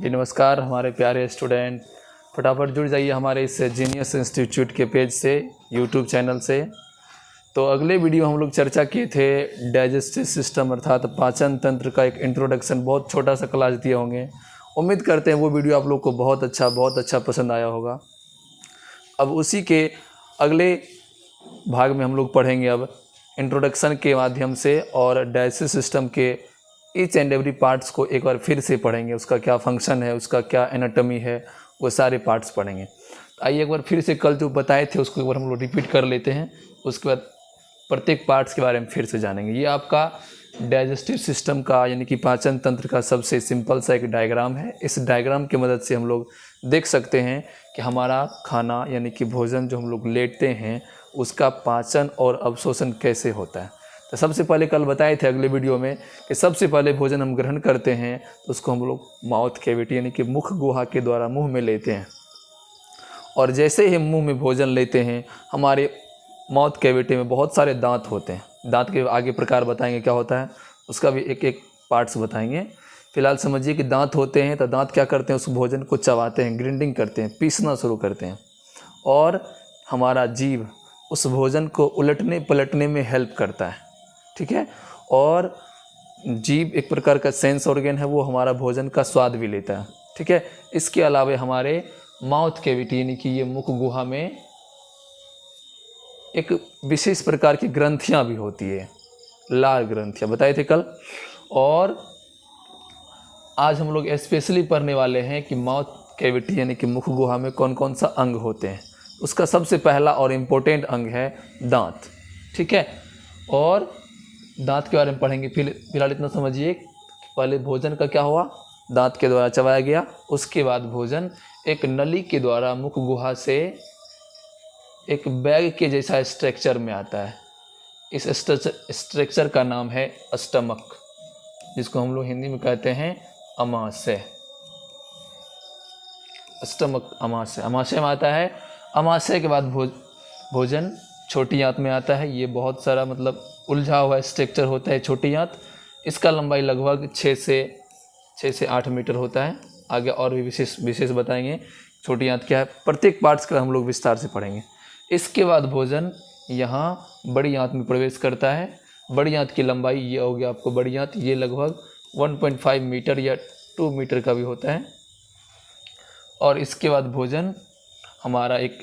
जी नमस्कार हमारे प्यारे स्टूडेंट, फटाफट जुड़ जाइए हमारे इस जीनियस इंस्टीट्यूट के पेज से, यूट्यूब चैनल से। तो अगले वीडियो हम लोग चर्चा किए थे डाइजेस्टिव सिस्टम अर्थात पाचन तंत्र का एक इंट्रोडक्शन, बहुत छोटा सा क्लास दिए होंगे। उम्मीद करते हैं वो वीडियो आप लोग को बहुत अच्छा पसंद आया होगा। अब उसी के अगले भाग में हम लोग पढ़ेंगे अब इंट्रोडक्शन के माध्यम से, और डाइजेस्टिव सिस्टम के ईच एंड एवरी पार्ट्स को एक बार फिर से पढ़ेंगे। उसका क्या फंक्शन है, उसका क्या एनाटॉमी है, वो सारे पार्ट्स पढ़ेंगे। तो आइए एक बार फिर से कल जो बताए थे उसको एक बार हम लोग रिपीट कर लेते हैं। उसके बाद प्रत्येक पार्ट्स के बारे में फिर से जानेंगे। ये आपका डाइजेस्टिव सिस्टम का यानी कि पाचन तंत्र का सबसे सिंपल सा एक डायग्राम है। इस डायग्राम की मदद से हम लोग देख सकते हैं कि हमारा खाना यानी कि भोजन जो हम लोग लेते हैं उसका पाचन और अवशोषण कैसे होता है। तो सबसे पहले कल बताए थे अगले वीडियो में कि सबसे पहले भोजन हम ग्रहण करते हैं तो उसको हम लोग माउथ कैविटी यानी कि मुख गुहा के द्वारा मुंह में लेते हैं। और जैसे ही मुंह में भोजन लेते हैं हमारे माउथ कैविटी में बहुत सारे दांत होते हैं। दांत के आगे प्रकार बताएंगे क्या होता है, उसका भी एक एक पार्ट्स बताएंगे। फिलहाल समझिए कि दांत होते हैं तो दांत क्या करते हैं, उस भोजन को चबाते हैं, ग्राइंडिंग करते हैं, पीसना शुरू करते हैं। और हमारा जीभ उस भोजन को उलटने पलटने में हेल्प करता है, ठीक है। और जीभ एक प्रकार का सेंस ऑर्गन है, वो हमारा भोजन का स्वाद भी लेता है, ठीक है। इसके अलावा हमारे माउथ कैविटी यानी कि ये मुख गुहा में एक विशेष प्रकार की ग्रंथियां भी होती है, लाल ग्रंथियां बताए थे कल। और आज हम लोग स्पेशली पढ़ने वाले हैं कि माउथ कैविटी यानी कि मुख गुहा में कौन कौन सा अंग होते हैं। उसका सबसे पहला और इम्पोर्टेंट अंग है दांत, ठीक है। और दांत के बारे में पढ़ेंगे। फिलहाल इतना समझिए, पहले भोजन का क्या हुआ, दांत के द्वारा चबाया गया। उसके बाद भोजन एक नली के द्वारा मुख गुहा से एक बैग के जैसा स्ट्रक्चर में आता है। इस स्ट्रक्चर का नाम है स्टमक, जिसको हम लोग हिंदी में कहते हैं अमाशय। स्टमक अमाशय में आता है। अमाशय के बाद भोजन छोटी आंत में आता है। ये बहुत सारा मतलब उलझा हुआ स्ट्रक्चर होता है छोटी आंत। इसका लंबाई लगभग 6 से 8 मीटर होता है। आगे और भी विशेष बताएंगे छोटी आंत क्या है। प्रत्येक पार्ट्स का हम लोग विस्तार से पढ़ेंगे। इसके बाद भोजन यहाँ बड़ी आंत में प्रवेश करता है। बड़ी आंत की लंबाई ये हो गया आपको बड़ी आंत, ये लगभग 1.5 मीटर या 2 मीटर का भी होता है। और इसके बाद भोजन हमारा एक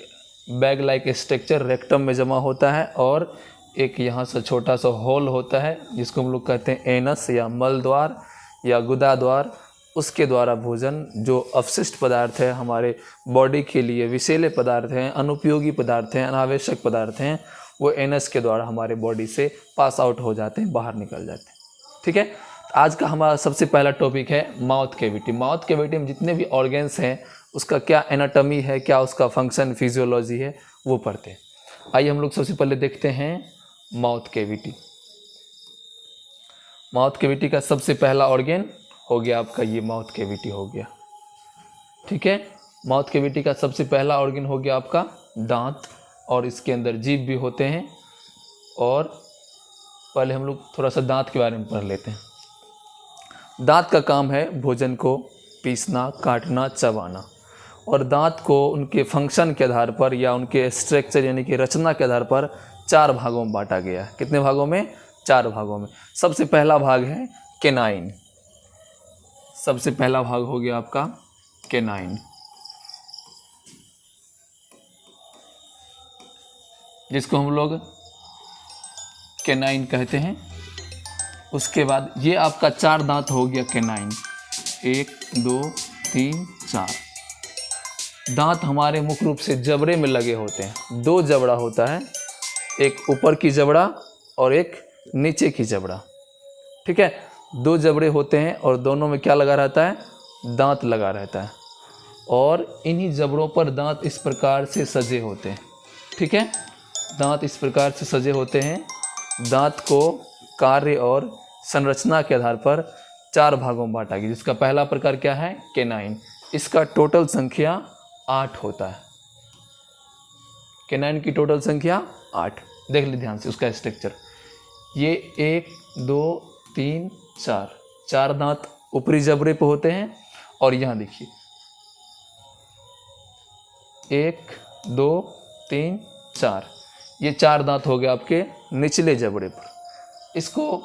बैग लाइक स्ट्रक्चर रेक्टम में जमा होता है, और एक यहाँ से छोटा सा होल होता है जिसको हम लोग कहते हैं एनस या मल द्वार या गुदा द्वार। उसके द्वारा भोजन जो अवशिष्ट पदार्थ है, हमारे बॉडी के लिए विषैले पदार्थ हैं, अनुपयोगी पदार्थ हैं, अनावश्यक पदार्थ हैं, वो एनस के द्वारा हमारे बॉडी से पास आउट हो जाते हैं, बाहर निकल जाते हैं, ठीक है। आज का हमारा सबसे पहला टॉपिक है माउथ कैविटी। माउथ कैविटी में जितने भी ऑर्गन्स हैं उसका क्या एनाटॉमी है, क्या उसका फंक्शन फिजियोलॉजी है, वो पढ़ते हैं। आइए हम लोग सबसे पहले देखते हैं माउथ कैविटी। माउथ कैविटी का सबसे पहला ऑर्गन हो गया आपका ये माउथ कैविटी हो गया, ठीक है। माउथ कैविटी का सबसे पहला ऑर्गन हो गया आपका दांत, और इसके अंदर जीभ भी होते हैं। और पहले हम लोग थोड़ा सा दांत के बारे में पढ़ लेते हैं। दांत का काम है भोजन को पीसना, काटना, चबाना। और दांत को उनके फंक्शन के आधार पर या उनके स्ट्रक्चर यानी कि रचना के आधार पर 4 भागों में बांटा गया है। कितने भागों में? 4 भागों में। सबसे पहला भाग है केनाइन। सबसे पहला भाग हो गया आपका केनाइन, जिसको हम लोग केनाइन कहते हैं। उसके बाद ये आपका 4 दांत हो गया केनाइन, 1 2 3 4 दांत हमारे मुख्य रूप से जबड़े में लगे होते हैं। 2 जबड़ा होता है, एक ऊपर की जबड़ा और एक नीचे की जबड़ा, ठीक है। 2 जबड़े होते हैं और दोनों में क्या लगा रहता है? दांत लगा रहता है। और इन्हीं जबड़ों पर दांत इस प्रकार से सजे होते हैं, ठीक है। दांत इस प्रकार से सजे होते हैं। दांत को कार्य और संरचना के आधार पर 4 भागों में बांटा गया, जिसका पहला प्रकार क्या है? केनाइन। इसका टोटल संख्या 8 होता है। केनाइन की टोटल संख्या 8। देख ली ध्यान से उसका स्ट्रक्चर। ये 1 2 3 4 दांत ऊपरी जबड़े पे होते हैं और यहाँ देखिए 1 2 3 4, ये 4 दांत हो गए आपके निचले जबड़े पर। इसको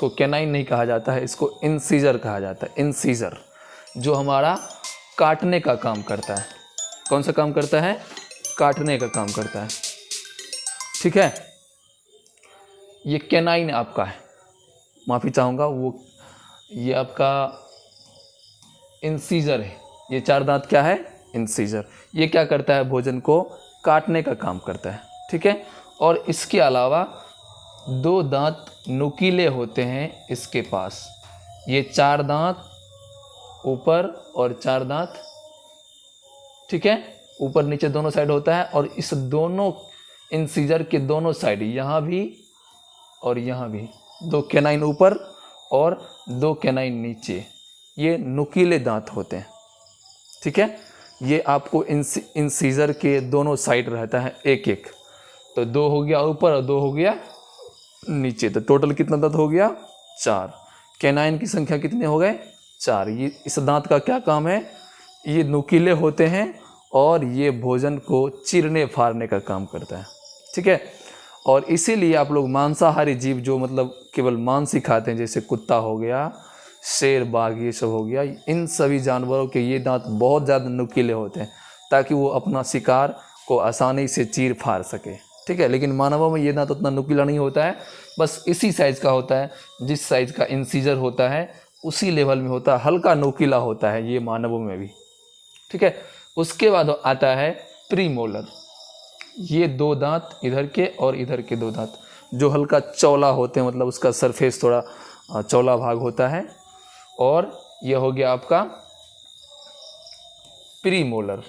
कैनाइन नहीं कहा जाता है, इसको इंसीजर कहा जाता है। इंसीजर जो हमारा काटने का काम करता है। कौन सा काम करता है? काटने का काम करता है। ठीक है, ये कैनाइन आपका है, माफ़ी चाहूँगा, ये आपका इंसीजर है। ये 4 दांत क्या है? इंसीजर। ये क्या करता है? भोजन को काटने का काम करता है। ठीक है, और इसके अलावा 2 दांत नुकीले होते हैं इसके पास। ये 4 दांत ऊपर और 4 दांत, ठीक है, ऊपर नीचे दोनों साइड होता है। और इस दोनों इंसीजर के दोनों साइड, यहाँ भी और यहाँ भी 2 कैनाइन ऊपर और 2 कैनाइन नीचे, ये नुकीले दांत होते हैं। ठीक है, ये आपको इंसीजर के दोनों साइड रहता है एक एक। तो 2 हो गया ऊपर और 2 हो गया नीचे, तो टोटल कितना दांत हो गया? 4। कैनाइन की संख्या कितने हो गए? 4। ये इस दांत का क्या काम है? ये नुकीले होते हैं और ये भोजन को चीरने फाड़ने का काम करता है। ठीक है, और इसीलिए आप लोग मांसाहारी जीव जो मतलब केवल मांस ही खाते हैं, जैसे कुत्ता हो गया, शेर, बाघ, ये सब हो गया, इन सभी जानवरों के ये दांत बहुत ज़्यादा नुकीले होते हैं ताकि वो अपना शिकार को आसानी से चीर फाड़ सके। ठीक है, लेकिन मानवों में ये दांत उतना नुकीला नहीं होता है, बस इसी साइज़ का होता है, जिस साइज़ का इंसीजर होता है उसी लेवल में होता है, हल्का नुकीला होता है ये मानवों में भी। ठीक है, उसके बाद आता है प्रीमोलर। ये 2 दांत इधर के और इधर के 2 दांत जो हल्का चौला होते हैं, मतलब उसका सरफेस थोड़ा चौला भाग होता है। और ये हो गया आपका प्रीमोलर।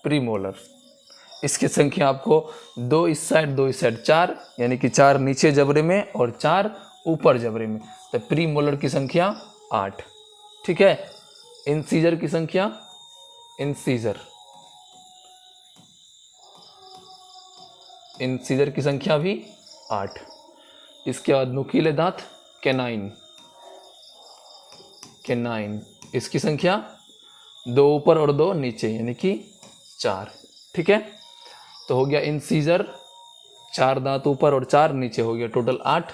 प्रीमोलर, इसकी संख्या आपको 2 इस साइड 2 इस साइड 4, यानी कि 4 नीचे जबड़े में और 4 ऊपर जबड़े में, तो प्रीमोलर की संख्या 8। ठीक है, इंसीजर की संख्या, इंसीजर की संख्या भी 8। इसके बाद नुकीले दांत कैनाइन, इसकी संख्या 2 ऊपर और 2 नीचे, यानी कि 4। ठीक है, तो हो गया इंसीजर 4 दांत ऊपर और 4 नीचे, हो गया टोटल 8।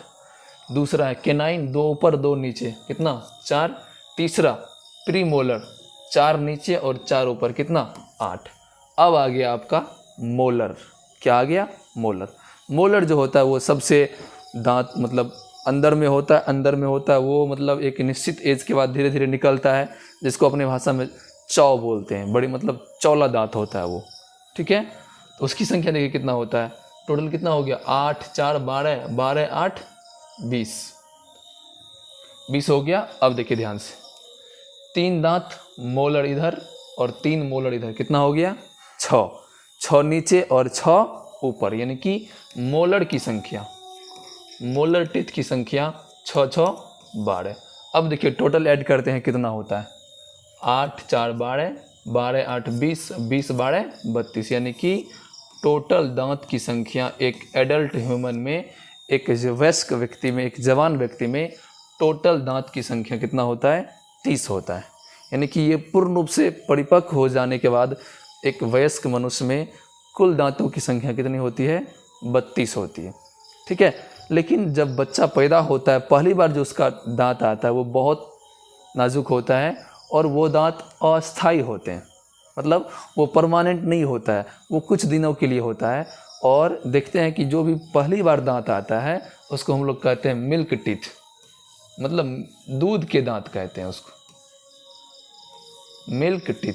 दूसरा है कैनाइन 2 ऊपर 2 नीचे, कितना? 4। तीसरा प्रीमोलर 4 नीचे और 4 ऊपर, कितना? 8। अब आ गया आपका मोलर। क्या आ गया? मोलर। मोलर जो होता है वो सबसे दांत मतलब अंदर में होता है, वो मतलब एक निश्चित एज के बाद धीरे धीरे निकलता है, जिसको अपने भाषा में चौ बोलते हैं। बड़ी मतलब चौला दांत होता है वो। ठीक है, तो उसकी संख्या देखिए कितना होता है, टोटल कितना हो गया? 8 4 12, 12 8 20 हो गया। अब देखिए ध्यान से, 3 दांत मोलर इधर और 3 मोलर इधर, कितना हो गया? 6 नीचे और 6 ऊपर, यानी कि मोलर की संख्या, मोलर टीथ की संख्या 6 6 12। अब देखिए टोटल ऐड करते हैं, कितना होता है? 8 4 12, 12 8 20, 20 12 32, यानी कि टोटल दांत की संख्या एक एडल्ट ह्यूमन में, एक वयस्क व्यक्ति में, एक जवान व्यक्ति में टोटल दांत की संख्या कितना होता है? 30 होता है। यानी कि ये पूर्ण रूप से परिपक्व हो जाने के बाद एक वयस्क मनुष्य में कुल दांतों की संख्या कितनी होती है? 32 होती है। ठीक है, लेकिन जब बच्चा पैदा होता है, पहली बार जो उसका दांत आता है वो बहुत नाजुक होता है और वो दांत अस्थायी होते हैं, मतलब वो परमानेंट नहीं होता है, वो कुछ दिनों के लिए होता है। और देखते हैं कि जो भी पहली बार दांत आता है उसको हम लोग कहते हैं मिल्क टीथ, मतलब दूध के दांत कहते हैं उसको, मिल्क टीथ,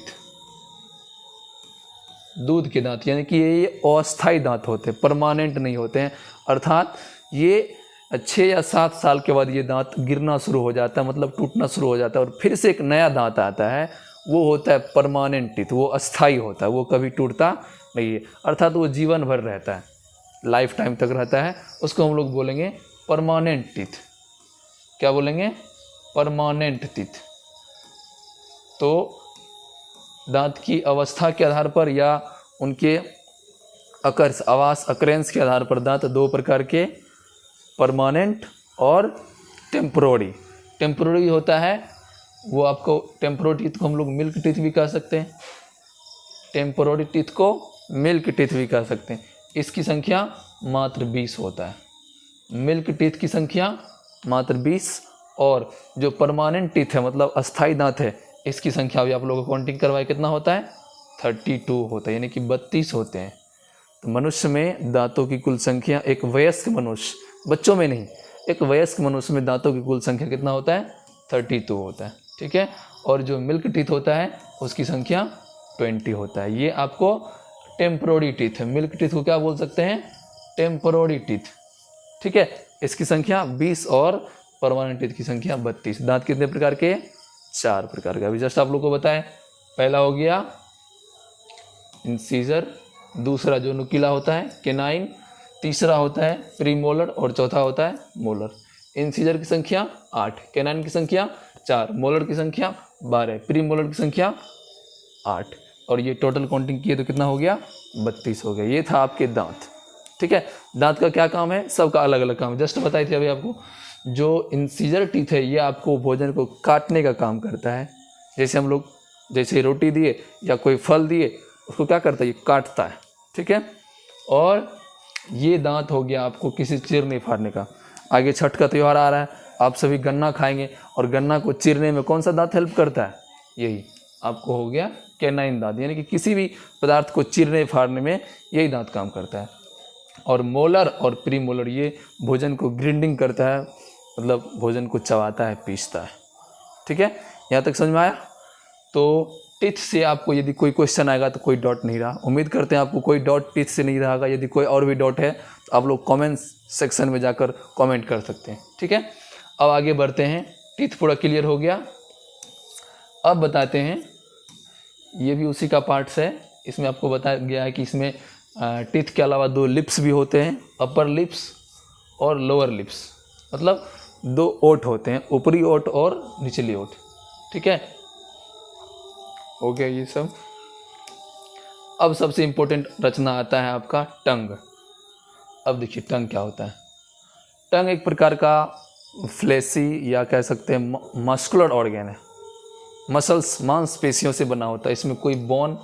दूध के दांत। यानी कि ये अस्थायी दांत होते हैं, परमानेंट नहीं होते हैं। अर्थात ये 6 या 7 साल के बाद ये दांत गिरना शुरू हो जाता है, मतलब टूटना शुरू हो जाता है, और फिर से एक नया दांत आता है, वो होता है परमानेंट टीथ, वो अस्थायी होता है, वो कभी टूटता नहीं है। अर्थात वो जीवन भर रहता है, लाइफ टाइम तक रहता है। उसको हम लोग बोलेंगे परमानेंट टीथ। क्या बोलेंगे? Permanent teeth. तो दांत की अवस्था के आधार पर या उनके अकर्स आवास अकरेंस के आधार पर दांत दो प्रकार के, परमानेंट और टेम्पोररी। टेम्पोररी होता है वो आपको, टेम्पोररी टीथ को हम लोग मिल्क टीथ भी कह सकते हैं, टेम्पोररी टीथ को मिल्क टीथ भी कह सकते हैं। इसकी संख्या मात्र 20 होता है, मिल्क टीथ की संख्या मात्र 20, और जो परमानेंट टीथ है मतलब अस्थाई दांत है, इसकी संख्या भी आप लोगों को काउंटिंग करवाए कितना होता है, 32 होता है, यानी कि 32 होते हैं। तो मनुष्य में दांतों की कुल संख्या, एक वयस्क मनुष्य, बच्चों में नहीं, एक वयस्क मनुष्य में दांतों की कुल संख्या कितना होता है, 32 होता है, ठीक है। और जो मिल्क टीथ होता है उसकी संख्या 20 होता है। ये आपको टेम्पोररी टीथ है, मिल्क टीथ को क्या बोल सकते हैं, टेम्पोररी टीथ, ठीक है। इसकी संख्या 20 और परमानेंट टीथ की संख्या 32। दांत कितने प्रकार के, 4 प्रकार के, अभी जस्ट आप लोग को बताएं। पहला हो गया इंसीजर, दूसरा जो नुकीला होता है केनाइन, तीसरा होता है प्रीमोलर और चौथा होता है मोलर। इंसीजर की संख्या 8, केनाइन की संख्या 4, मोलर की संख्या 12, प्रीमोलर की संख्या 8, और ये टोटल काउंटिंग किए तो कितना हो गया, 32 हो गया। ये था आपके दांत, ठीक है। दांत का क्या काम है, सबका अलग अलग काम है, जस्ट बताई थी अभी आपको। जो इंसीजर टीथ है ये आपको भोजन को काटने का काम करता है। जैसे हम लोग, जैसे रोटी दिए या कोई फल दिए, उसको क्या करता है, ये काटता है, ठीक है। और ये दांत हो गया आपको किसी चीरने फाड़ने का। आगे छठ का त्यौहार आ रहा है, आप सभी गन्ना खाएंगे, और गन्ना को चीरने में कौन सा दांत हेल्प करता है, यही आपको हो गया कैनाइन दांत, यानी कि किसी भी पदार्थ को चीरने फाड़ने में यही दांत काम करता है। और मोलर और प्रीमोलर ये भोजन को ग्राइंडिंग करता है, मतलब भोजन को चबाता है, पीसता है, ठीक है। यहाँ तक समझ में आया। तो टीथ से आपको यदि कोई क्वेश्चन आएगा तो कोई डाउट नहीं रहा, उम्मीद करते हैं आपको कोई डाउट टीथ से नहीं रहेगा। यदि कोई और भी डाउट है तो आप लोग कमेंट सेक्शन में जाकर कमेंट कर सकते हैं, ठीक है। अब आगे बढ़ते हैं, टीथ पूरा क्लियर हो गया। अब बताते हैं, ये भी उसी का पार्ट्स है। इसमें आपको बताया गया है कि इसमें टीथ के अलावा 2 लिप्स भी होते हैं, अपर लिप्स और लोअर लिप्स, मतलब 2 ओठ होते हैं, ऊपरी ओठ और निचली ओठ, ठीक है। हो गया ये सब। अब सबसे इम्पोर्टेंट रचना आता है आपका टंग। अब देखिए टंग क्या होता है। टंग एक प्रकार का फ्लैशी या कह सकते हैं मस्कुलर ऑर्गन है, मसल्स मांसपेशियों से बना होता है। इसमें कोई बोन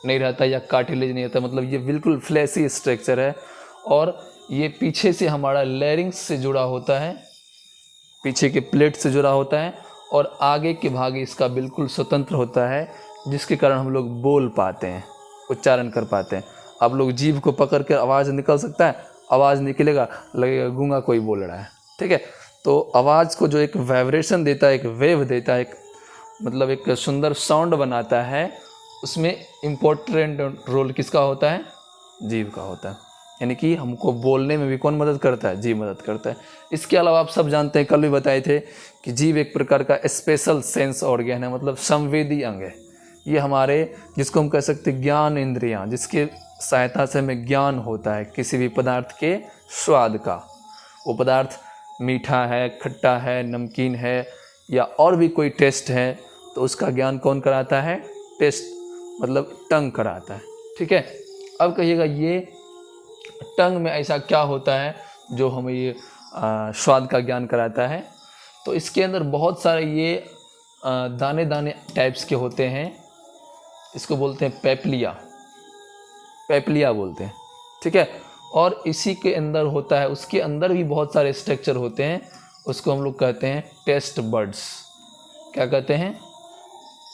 नहीं रहता या कार्टिलेज नहीं रहता, मतलब ये बिल्कुल फ्लैशी स्ट्रक्चर है। और ये पीछे से हमारा लैरिंग्स से जुड़ा होता है, पीछे के प्लेट से जुड़ा होता है, और आगे के भाग इसका बिल्कुल स्वतंत्र होता है, जिसके कारण हम लोग बोल पाते हैं, उच्चारण कर पाते हैं। आप लोग जीभ को पकड़ कर आवाज़ निकल सकता है, आवाज़ निकलेगा, लगेगा गूंगा कोई बोल रहा है, ठीक है। तो आवाज़ को जो एक वाइब्रेशन देता है, एक वेव देता है, एक मतलब एक सुंदर साउंड बनाता है, उसमें इम्पोर्टेंट रोल किसका होता है, जीभ का होता है। यानी कि हमको बोलने में भी कौन मदद करता है, जीभ मदद करता है। इसके अलावा आप सब जानते हैं, कल भी बताए थे कि जीभ एक प्रकार का स्पेशल सेंस ऑर्गन है, मतलब संवेदी अंग है। ये हमारे, जिसको हम कह सकते हैं ज्ञान इंद्रियां, जिसके सहायता से हमें ज्ञान होता है किसी भी पदार्थ के स्वाद का। वो पदार्थ मीठा है, खट्टा है, नमकीन है, या और भी कोई टेस्ट है, तो उसका ज्ञान कौन कराता है, टेस्ट मतलब टंग कराता है, ठीक है। अब कहिएगा ये टंग में ऐसा क्या होता है जो हमें ये स्वाद का ज्ञान कराता है। तो इसके अंदर बहुत सारे ये दाने दाने टाइप्स के होते हैं, इसको बोलते हैं पेप्लिया, पेप्लिया बोलते हैं, ठीक है। और इसी के अंदर होता है, उसके अंदर भी बहुत सारे स्ट्रक्चर होते हैं, उसको हम लोग कहते हैं टेस्ट बड्स। क्या कहते हैं,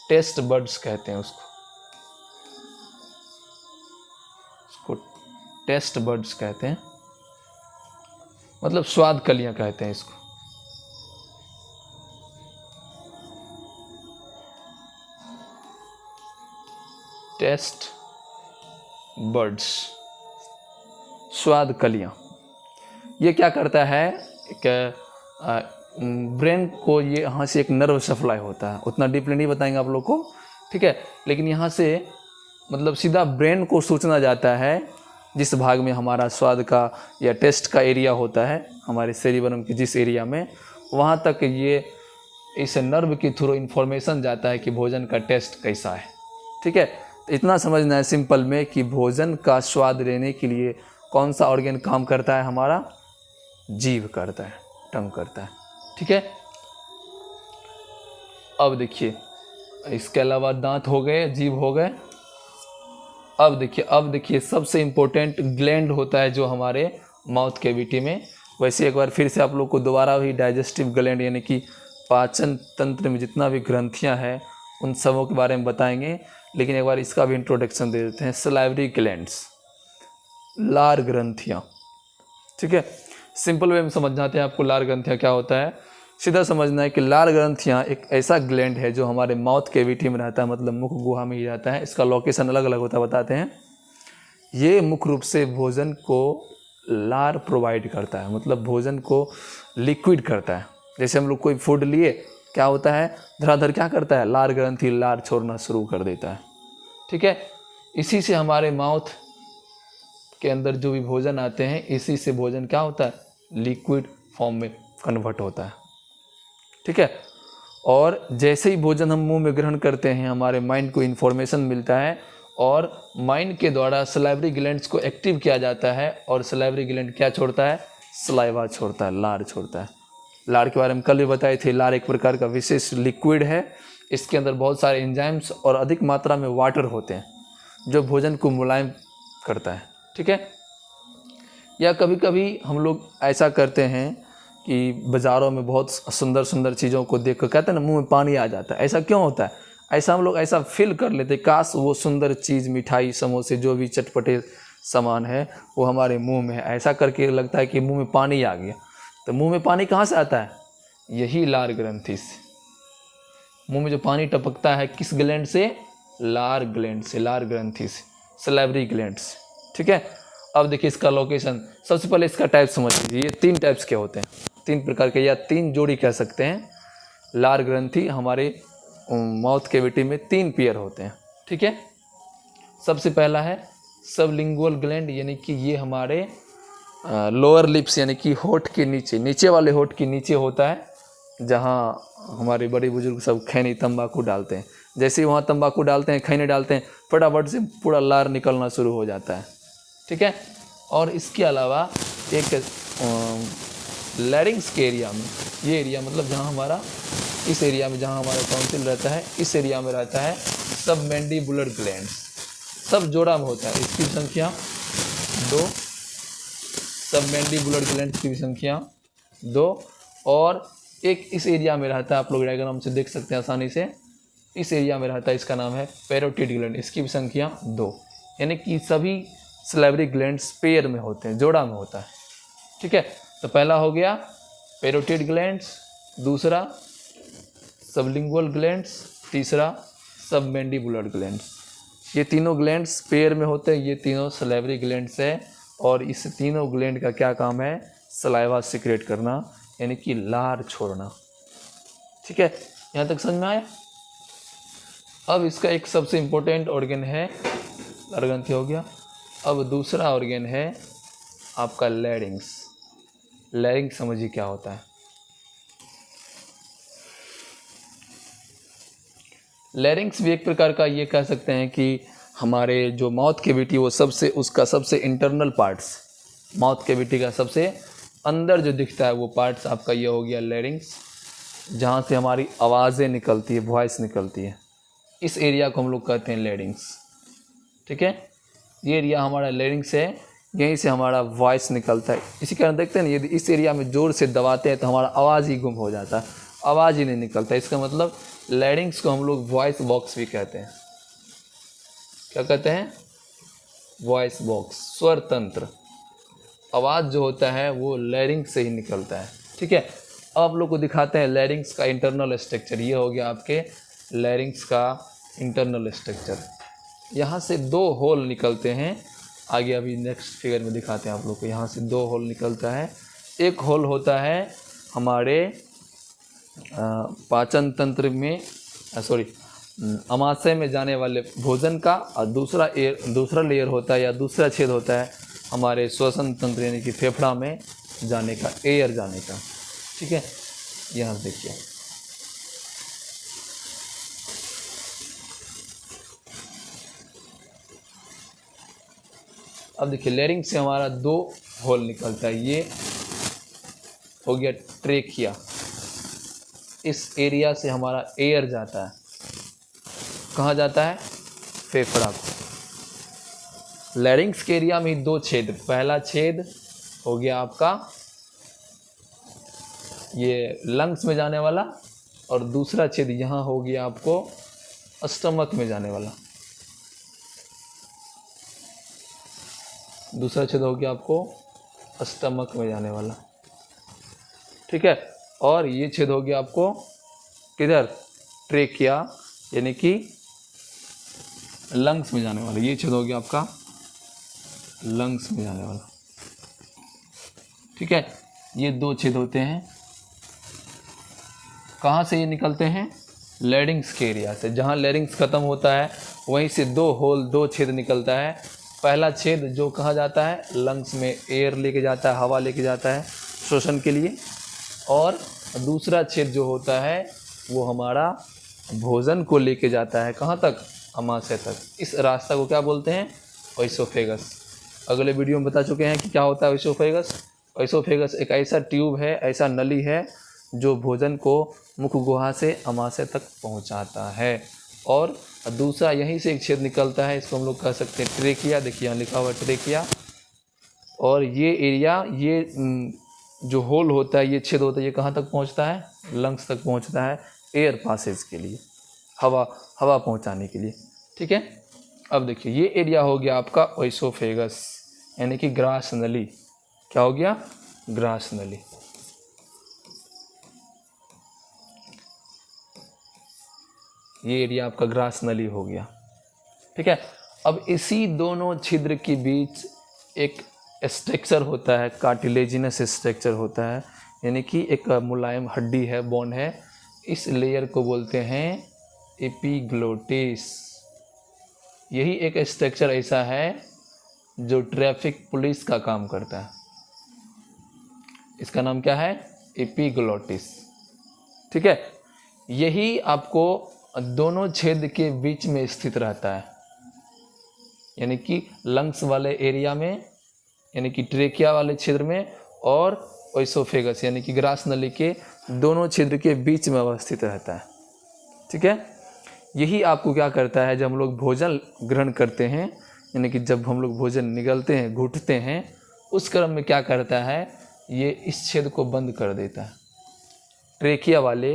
टेस्ट बड्स कहते हैं उसको टेस्ट बड्स कहते हैं, मतलब स्वाद कलियां कहते हैं इसको। टेस्ट बड्स, स्वाद कलियां। ये क्या करता है कि ब्रेन को, ये यहाँ से एक नर्व सप्लाई होता है, उतना डीपली नहीं बताएंगे आप लोग को, ठीक है। लेकिन यहाँ से मतलब सीधा ब्रेन को सूचना जाता है, जिस भाग में हमारा स्वाद का या टेस्ट का एरिया होता है, हमारे सेरिबरम के जिस एरिया में, वहाँ तक ये इस नर्व के थ्रू इन्फॉर्मेशन जाता है कि भोजन का टेस्ट कैसा है, ठीक है। इतना समझना है सिंपल में कि भोजन का स्वाद लेने के लिए कौन सा ऑर्गन काम करता है, हमारा जीभ करता है, टंग करता है। ठीक है। अब देखिए, इसके अलावा दांत हो गए, जीभ हो गए। अब देखिए सबसे इम्पोर्टेंट ग्लैंड होता है जो हमारे माउथ कैविटी में। वैसे एक बार फिर से आप लोग को दोबारा वही डाइजेस्टिव ग्लैंड यानी कि पाचन तंत्र में जितना भी ग्रंथियां हैं उन सबों के बारे में बताएंगे, लेकिन एक बार इसका भी इंट्रोडक्शन दे देते हैं। सलाइवरी ग्लैंड्स, लार ग्रंथियाँ। ठीक है, सिंपल वे में समझाते हैं आपको लार ग्रंथियाँ क्या होता है। सीधा समझना है कि लार ग्रंथियाँ एक ऐसा ग्लैंड है जो हमारे माउथ कैविटी में रहता है, मतलब मुख गुहा में ही रहता है। इसका लोकेशन अलग अलग होता है, बताते हैं। ये मुख्य रूप से भोजन को लार प्रोवाइड करता है, मतलब भोजन को लिक्विड करता है। जैसे हम लोग कोई फूड लिए, क्या होता है, धड़ाधड़ क्या करता है, लार ग्रंथि लार छोड़ना शुरू कर देता है। ठीक है, इसी से हमारे माउथ के अंदर जो भी भोजन आते हैं, इसी से भोजन क्या होता है, लिक्विड फॉर्म में कन्वर्ट होता है। ठीक है, और जैसे ही भोजन हम मुंह में ग्रहण करते हैं, हमारे माइंड को इन्फॉर्मेशन मिलता है और माइंड के द्वारा सलाइवरी ग्लैंड्स को एक्टिव किया जाता है। और सलाइवरी ग्लैंड क्या छोड़ता है, सलाइवा छोड़ता है, लार छोड़ता है। लार के बारे में कल भी बताए थे। लार एक प्रकार का विशेष लिक्विड है। इसके अंदर बहुत सारे एंजाइम्स और अधिक मात्रा में वाटर होते हैं जो भोजन को मुलायम करता है। ठीक है, या कभी कभी हम लोग ऐसा करते हैं कि बाज़ारों में बहुत सुंदर सुंदर चीज़ों को देख कर कहते हैं ना, मुंह में पानी आ जाता है। ऐसा क्यों होता है, ऐसा हम लोग ऐसा फील कर लेते, काश वो सुंदर चीज़, मिठाई, समोसे, जो भी चटपटे सामान है वो हमारे मुंह में है। ऐसा करके लगता है कि मुंह में पानी आ गया। तो मुंह में पानी कहाँ से आता है, यही लार ग्रंथि से। मुंह में जो पानी टपकता है किस ग्लैंड से, लार ग्लैंड से, लार ग्रंथि से, सलाइवरी ग्लैंड से। ठीक है, अब देखिए इसका लोकेशन। सबसे पहले इसका टाइप समझ लीजिए। ये 3 टाइप्स के होते हैं, 3 प्रकार के, या 3 जोड़ी कह सकते हैं। लार ग्रंथि हमारे माउथ कैविटी में 3 पेयर होते हैं। ठीक है, सबसे पहला है सबलिंगुअल ग्लैंड, यानी कि ये हमारे लोअर लिप्स यानी कि होठ के नीचे, नीचे वाले होठ के नीचे होता है, जहाँ हमारे बड़े बुजुर्ग सब खैनी तंबाकू डालते हैं। जैसे ही वहाँ तंबाकू डालते हैं, खैनी डालते हैं, फटाफट से पूरा लार निकलना शुरू हो जाता है। ठीक है, और इसके अलावा एक लैरिंग्स के एरिया में, ये एरिया मतलब जहाँ हमारा, इस एरिया में जहाँ हमारा टॉन्सिल रहता है, इस एरिया में रहता है सबमैंडिबुलर ग्लैंड्स। सब जोड़ा में होता है। इसकी संख्या 2, सबमैंडिबुलर ग्लैंड्स की संख्या 2, और एक इस एरिया में रहता है, आप लोग डायग्राम से देख सकते हैं आसानी से, इस एरिया में रहता है, इसका नाम है पैरोटिड ग्लैंड, इसकी भी संख्या 2। यानी कि सभी सलाइवरी ग्लैंड्स पेयर में होते हैं, जोड़ा में होता है। ठीक है, तो पहला हो गया पैरोटिड ग्लैंड्स, दूसरा सबलिंगुअल ग्लैंड्स, तीसरा सबमैंडिबुलर ग्लैंड्स। ये तीनों ग्लैंड्स पेयर में होते हैं, ये तीनों सलाइवरी ग्लैंड्स है। और इस तीनों ग्लैंड का क्या काम है, सलाइवा सिक्रेट करना, यानी कि लार छोड़ना। ठीक है, यहाँ तक समझ में आया। अब इसका एक सबसे इम्पोर्टेंट ऑर्गन है, लार ग्रंथि हो गया। अब दूसरा ऑर्गन है आपका लैरिंग्स। लैरिंग्स समझिए क्या होता है। लैरिंग्स भी एक प्रकार का, ये कह सकते हैं कि हमारे जो माउथ कैविटी, वो सबसे, उसका सबसे इंटरनल पार्ट्स, माउथ कैविटी का सबसे अंदर जो दिखता है वो पार्ट्स आपका ये हो गया लैरिंग्स, जहाँ से हमारी आवाज़ें निकलती है, वॉइस निकलती है। इस एरिया को हम लोग कहते हैं लैरिंग्स। ठीक है, ये एरिया हमारा लैरिंग्स है, यहीं से हमारा वॉइस निकलता है। इसी कारण देखते हैं ना, यदि इस एरिया में जोर से दबाते हैं तो हमारा आवाज़ ही गुम हो जाता है, आवाज़ ही नहीं निकलता। इसका मतलब लैरिंग्स को हम लोग वॉइस बॉक्स भी कहते हैं। क्या कहते हैं, वॉइस बॉक्स, स्वर तंत्र। आवाज़ जो होता है वो लैरिंग्स से ही निकलता है। ठीक है, अब आप लोग को दिखाते हैं लैरिंग्स का इंटरनल स्ट्रक्चर। ये हो गया आपके लैरिंग्स का इंटरनल स्ट्रक्चर। यहाँ से 2 होल निकलते हैं, आगे अभी नेक्स्ट फिगर में दिखाते हैं आप लोग को। यहाँ से 2 होल निकलता है। एक होल होता है हमारे पाचन तंत्र में, अमाशय में जाने वाले भोजन का, और दूसरा लेयर होता है या दूसरा छेद होता है हमारे श्वसन तंत्र यानी कि फेफड़ा में जाने का, एयर जाने का। ठीक है, यहाँ देखिए अब देखिए लैरिंक्स से हमारा 2 होल निकलता है, ये हो गया ट्रेकिया, इस एरिया से हमारा एयर जाता है, कहाँ जाता है, फेफड़ा को। लैरिंक्स के एरिया में 2 छेद, पहला छेद हो गया आपका ये लंग्स में जाने वाला, और दूसरा छेद यहाँ हो गया आपको स्टमक में जाने वाला, दूसरा छेद हो गया आपको स्टमक में जाने वाला, ठीक है। और ये छेद हो गया आपको किधर, ट्रेकिया यानी कि लंग्स में जाने वाला, ये छेद हो गया आपका लंग्स में जाने वाला, ठीक है। ये 2 छेद होते हैं, कहाँ से ये निकलते हैं, लैरिंक्स के एरिया से, जहाँ लैरिंक्स ख़त्म होता है वहीं से 2 होल 2 छेद निकलता है। पहला छेद जो कहाँ जाता है, लंग्स में एयर लेके जाता है, हवा लेके जाता है श्वसन के लिए, और दूसरा छेद जो होता है वो हमारा भोजन को लेके जाता है, कहाँ तक, अमाशय तक। इस रास्ता को क्या बोलते हैं, ओइसोफेगस। अगले वीडियो में बता चुके हैं कि क्या होता है ओइसोफेगस। ओइसोफेगस एक ऐसा ट्यूब है, ऐसा नली है जो भोजन को मुख गुहा से अमाशय तक पहुंचाता है। और दूसरा यहीं से एक छेद निकलता है, इसको हम लोग कह सकते हैं ट्रेकिया, देखिए यहाँ लिखा हुआ है ट्रेकिया। और ये एरिया, ये जो होल होता है, ये छेद होता है, ये कहाँ तक पहुंचता है, लंग्स तक पहुंचता है, एयर पासेज के लिए, हवा पहुंचाने के लिए, ठीक है। अब देखिए ये एरिया हो गया आपका ओइसोफेगस यानी कि ग्रास नली। क्या हो गया, ग्रास नली। ये एरिया आपका ग्रास नली हो गया, ठीक है। अब इसी दोनों छिद्र के बीच एक स्ट्रक्चर होता है, कार्टिलेजिनस स्ट्रक्चर होता है, यानी कि एक मुलायम हड्डी है, बोन है। इस लेयर को बोलते हैं एपिग्लोटिस। यही एक स्ट्रक्चर ऐसा है जो ट्रैफिक पुलिस का काम करता है, इसका नाम क्या है, एपिग्लोटिस, ठीक है। यही आपको दोनों छेद के बीच में स्थित रहता है, यानी कि लंग्स वाले एरिया में, यानी कि ट्रेकिया वाले क्षेत्र में, और ओइसोफेगस यानी कि ग्रास नली के दोनों छिद्र के बीच में अवस्थित रहता है, ठीक है। यही आपको क्या करता है, जब हम लोग भोजन ग्रहण करते हैं, यानी कि जब हम लोग भोजन निगलते हैं, घुटते हैं, उस क्रम में क्या करता है, ये इस छेद को बंद कर देता है, ट्रेकिया वाले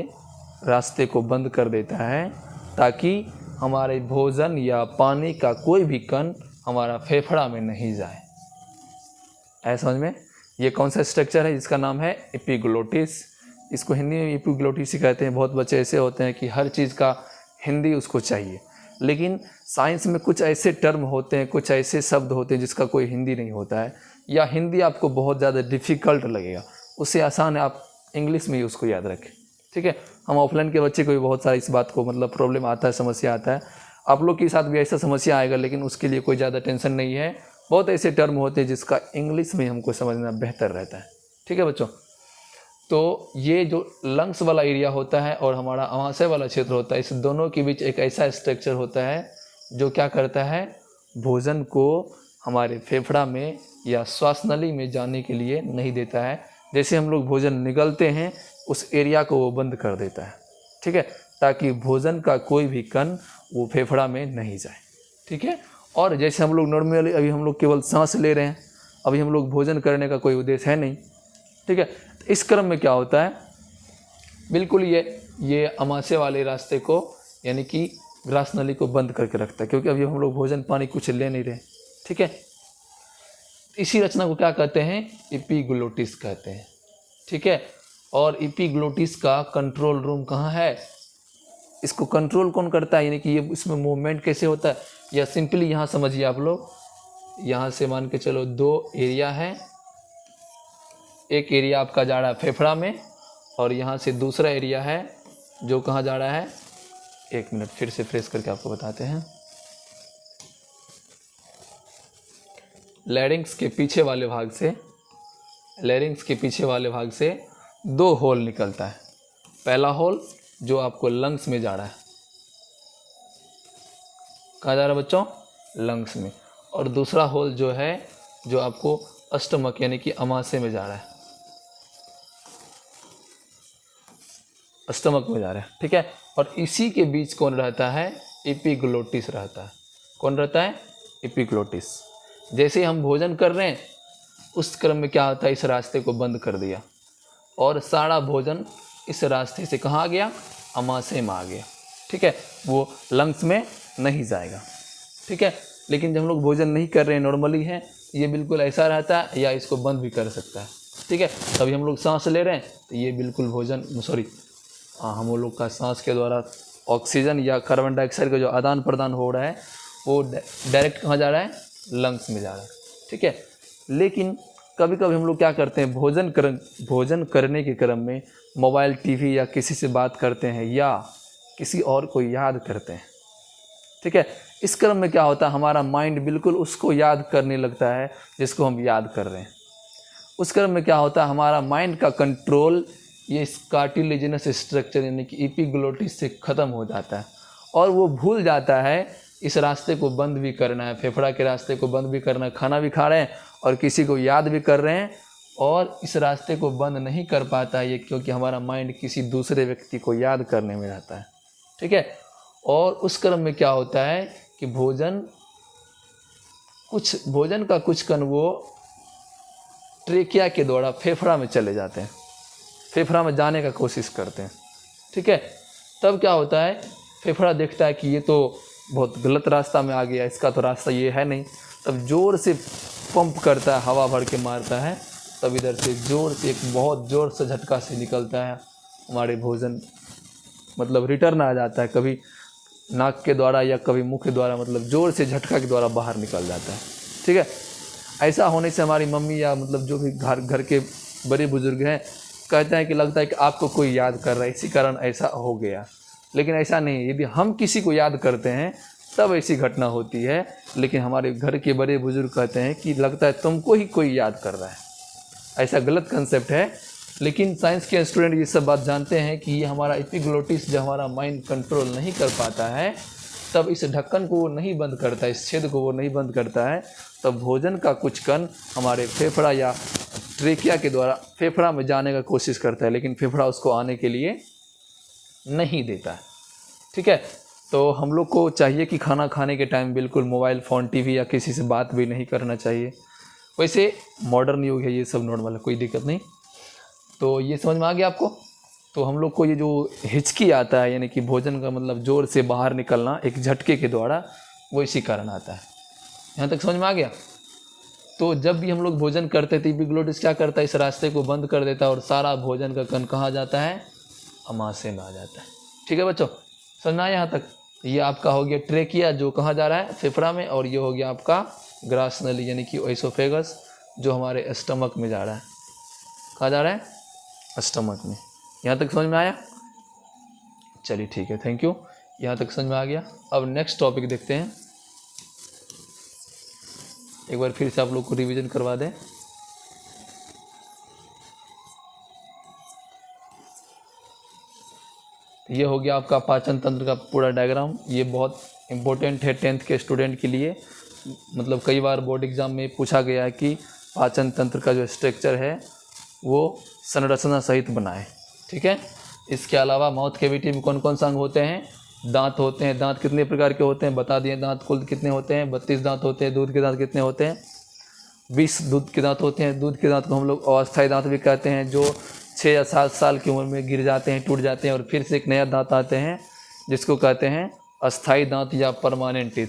रास्ते को बंद कर देता है, ताकि हमारे भोजन या पानी का कोई भी कण हमारा फेफड़ा में नहीं जाए। है समझ में। ये कौन सा स्ट्रक्चर है, जिसका नाम है एपिग्लोटिस। इसको हिंदी में एपिग्लोटिस ही कहते हैं। बहुत बच्चे ऐसे होते हैं कि हर चीज़ का हिंदी उसको चाहिए, लेकिन साइंस में कुछ ऐसे टर्म होते हैं, कुछ ऐसे शब्द होते हैं जिसका कोई हिंदी नहीं होता है, या हिंदी आपको बहुत ज़्यादा डिफ़िकल्ट लगेगा, उससे आसान है आप इंग्लिश में ही उसको याद रखें, ठीक है। हम ऑफलाइन के बच्चे को भी बहुत सारा इस बात को मतलब प्रॉब्लम आता है, समस्या आता है। आप लोग के साथ भी ऐसा समस्या आएगा, लेकिन उसके लिए कोई ज़्यादा टेंशन नहीं है। बहुत ऐसे टर्म होते हैं जिसका इंग्लिश में हमको समझना बेहतर रहता है, ठीक है बच्चों। तो ये जो लंग्स वाला एरिया होता है और हमारा अमाशय वाला क्षेत्र होता है, इस दोनों के बीच एक ऐसा स्ट्रक्चर होता है जो क्या करता है, भोजन को हमारे फेफड़ा में या श्वास नली में जाने के लिए नहीं देता है। जैसे हम लोग भोजन निगलते हैं, उस एरिया को वो बंद कर देता है, ठीक है, ताकि भोजन का कोई भी कण वो फेफड़ा में नहीं जाए, ठीक है। और जैसे हम लोग नॉर्मली अभी हम लोग केवल सांस ले रहे हैं, अभी हम लोग भोजन करने का कोई उद्देश्य है नहीं, ठीक है। तो इस क्रम में क्या होता है, बिल्कुल ये अमाशय वाले रास्ते को यानी कि ग्रास नली को बंद करके रखता है, क्योंकि अभी हम लोग भोजन पानी कुछ ले नहीं रहे, ठीक है। इसी रचना को क्या कहते हैं, एपिग्लोटिस कहते हैं, ठीक है। और एपिग्लोटिस का कंट्रोल रूम कहाँ है, इसको कंट्रोल कौन करता है, यानी कि ये इसमें मूवमेंट कैसे होता है, या सिंपली यहाँ समझिए आप लोग, यहाँ से मान के चलो 2 एरिया है, एक एरिया आपका जा रहा है फेफड़ा में, और यहाँ से दूसरा एरिया है जो कहाँ जा रहा है, 1 मिनट फिर से फ्रेश करके आपको बताते हैं। लैरिंक्स के पीछे वाले भाग से, लैरिंक्स के पीछे वाले भाग से 2 होल निकलता है। पहला होल जो आपको लंग्स में जा रहा है, कहाँ जा रहा है बच्चों, लंग्स में। और दूसरा होल जो है जो आपको स्टमक यानी कि अमाशय में जा रहा है, स्टमक में जा रहा है, ठीक है। और इसी के बीच कौन रहता है, एपिग्लोटिस रहता है। कौन रहता है, एपिग्लोटिस। जैसे ही हम भोजन कर रहे हैं उस क्रम में क्या होता है, इस रास्ते को बंद कर दिया और सारा भोजन इस रास्ते से कहाँ आ गया, अमाशय में आ गया, ठीक है। वो लंग्स में नहीं जाएगा, ठीक है। लेकिन जब हम लोग भोजन नहीं कर रहे हैं, नॉर्मली है, ये बिल्कुल ऐसा रहता है या इसको बंद भी कर सकता है, ठीक है। तभी हम लोग सांस ले रहे हैं तो ये बिल्कुल भोजन हम लोग का सांस के द्वारा ऑक्सीजन या कार्बन डाइऑक्साइड का जो आदान प्रदान हो रहा है वो डायरेक्ट कहाँ जा रहा है, लंग्स में जा रहा है, ठीक है। लेकिन कभी कभी हम लोग क्या करते हैं, भोजन करने के क्रम में मोबाइल, टीवी या किसी से बात करते हैं या किसी और को याद करते हैं, ठीक है। इस क्रम में क्या होता है, हमारा माइंड बिल्कुल उसको याद करने लगता है जिसको हम याद कर रहे हैं। उस क्रम में क्या होता है, हमारा माइंड का कंट्रोल ये कार्टिलेजिनस स्ट्रक्चर यानी कि एपिग्लोटिस से ख़त्म हो जाता है और वो भूल जाता है इस रास्ते को बंद भी करना है, फेफड़ा के रास्ते को बंद भी करना है। खाना भी खा रहे हैं और किसी को याद भी कर रहे हैं और इस रास्ते को बंद नहीं कर पाता है ये, क्योंकि हमारा माइंड किसी दूसरे व्यक्ति को याद करने में रहता है, ठीक है। और उस क्रम में क्या होता है कि भोजन का कुछ कण वो ट्रेकिया के द्वारा फेफड़ा में चले जाते हैं, फेफड़ा में जाने का कोशिश करते हैं, ठीक है। तब क्या होता है, फेफड़ा देखता है कि ये तो बहुत गलत रास्ता में आ गया, इसका तो रास्ता ये है नहीं। तब ज़ोर से पंप करता है, हवा भर के मारता है, तब इधर से ज़ोर से एक बहुत ज़ोर से झटका से निकलता है हमारे भोजन, मतलब रिटर्न आ जाता है, कभी नाक के द्वारा या कभी मुख के द्वारा, मतलब ज़ोर से झटका के द्वारा बाहर निकल जाता है, ठीक है। ऐसा होने से हमारी मम्मी या मतलब जो भी घर के बड़े बुजुर्ग हैं कहते हैं कि लगता है कि आपको कोई याद कर रहा है, इसी कारण ऐसा हो गया। लेकिन ऐसा नहीं, यदि हम किसी को याद करते हैं तब ऐसी घटना होती है। लेकिन हमारे घर के बड़े बुजुर्ग कहते हैं कि लगता है तुमको ही कोई याद कर रहा है, ऐसा गलत कंसेप्ट है। लेकिन साइंस के स्टूडेंट ये सब बात जानते हैं कि ये हमारा एपिग्लोटिस जब हमारा माइंड कंट्रोल नहीं कर पाता है तब इस ढक्कन को वो नहीं बंद करता है, इस छेद को वो नहीं बंद करता है, तब भोजन का कुछ कण हमारे फेफड़ा या ट्रेकिया के द्वारा फेफड़ा में जाने का कोशिश करता है, लेकिन फेफड़ा उसको आने के लिए नहीं देता है, ठीक है। तो हम लोग को चाहिए कि खाना खाने के टाइम बिल्कुल मोबाइल फ़ोन, टीवी या किसी से बात भी नहीं करना चाहिए। वैसे मॉडर्न युग है, ये सब नॉर्मल है, कोई दिक्कत नहीं। तो ये समझ में आ गया आपको। तो हम लोग को ये जो हिचकी आता है यानी कि भोजन का मतलब ज़ोर से बाहर निकलना एक झटके के द्वारा, वो इसी कारण आता है। यहाँ तक समझ में आ गया। तो जब भी हम लोग भोजन करते थे एपिग्लोटिस क्या करता है, इस रास्ते को बंद कर देता है और सारा भोजन का कण कहाँ जाता है, अमाशय में आ जाता है, ठीक है बच्चों, समझ में आया यहाँ तक। ये आपका हो गया ट्रेकिया जो कहाँ जा रहा है, फेफड़ा में, और ये हो गया आपका ग्रास नली यानी कि ओएसोफेगस जो हमारे स्टमक में जा रहा है। कहाँ जा रहा है, स्टमक में। यहाँ तक समझ में आया, चलिए ठीक है, थैंक यू, यहाँ तक समझ में आ गया। अब नेक्स्ट टॉपिक देखते हैं, एक बार फिर से आप लोग को रिवीजन करवा दें। ये हो गया आपका पाचन तंत्र का पूरा डायग्राम। ये बहुत इम्पोर्टेंट है 10th के स्टूडेंट के लिए, मतलब कई बार बोर्ड एग्जाम में पूछा गया है कि पाचन तंत्र का जो स्ट्रक्चर है वो संरचना सहित बनाए, ठीक है। इसके अलावा माउथ कैविटी में कौन कौन सा अंग होते हैं, दांत होते हैं। दांत कितने प्रकार के होते हैं बता दिए, दांत कुल कितने होते हैं, 32 दांत होते हैं। दूध के दांत कितने होते हैं, 20 दूध के दांत होते हैं। दूध के दांत को हम लोग अस्थायी दांत भी कहते हैं, जो 6 या 7 साल की उम्र में गिर जाते हैं, टूट जाते हैं और फिर से एक नया दांत आते हैं, जिसको कहते हैं अस्थायी दांत या परमानेंट टीथ,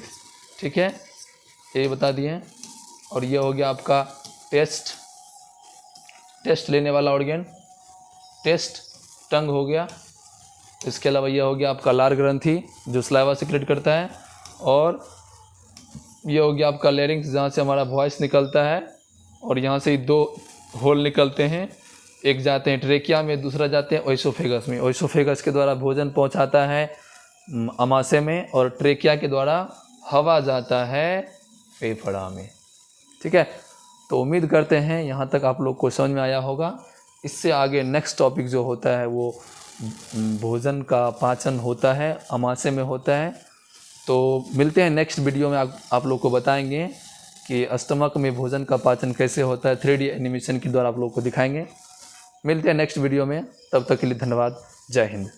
ठीक है, ये बता दिए। और ये हो गया आपका टेस्ट लेने वाला ऑर्गन, टेस्ट टंग हो गया। इसके अलावा ये हो गया आपका लार ग्रंथि जो स्लाइवा सिक्रेट करता है, और ये हो गया आपका लैरिंक्स जहाँ से हमारा वॉइस निकलता है, और यहाँ से 2 होल निकलते हैं, एक जाते हैं ट्रेकिया में, दूसरा जाते हैं ओएसोफेगस में। ओएसोफेगस के द्वारा भोजन पहुँचाता है अमाशय में, और ट्रेकिया के द्वारा हवा जाता है फेफड़ा में, ठीक है। तो उम्मीद करते हैं यहाँ तक आप लोग को समझ में आया होगा। इससे आगे नेक्स्ट टॉपिक जो होता है वो भोजन का पाचन होता है, अमाशय में होता है। तो मिलते हैं नेक्स्ट वीडियो में, आप लोग को बताएंगे कि स्टमक में भोजन का पाचन कैसे होता है 3D एनिमेशन के द्वारा आप लोगों को दिखाएंगे। मिलते हैं नेक्स्ट वीडियो में, तब तक के लिए धन्यवाद। जय हिंद।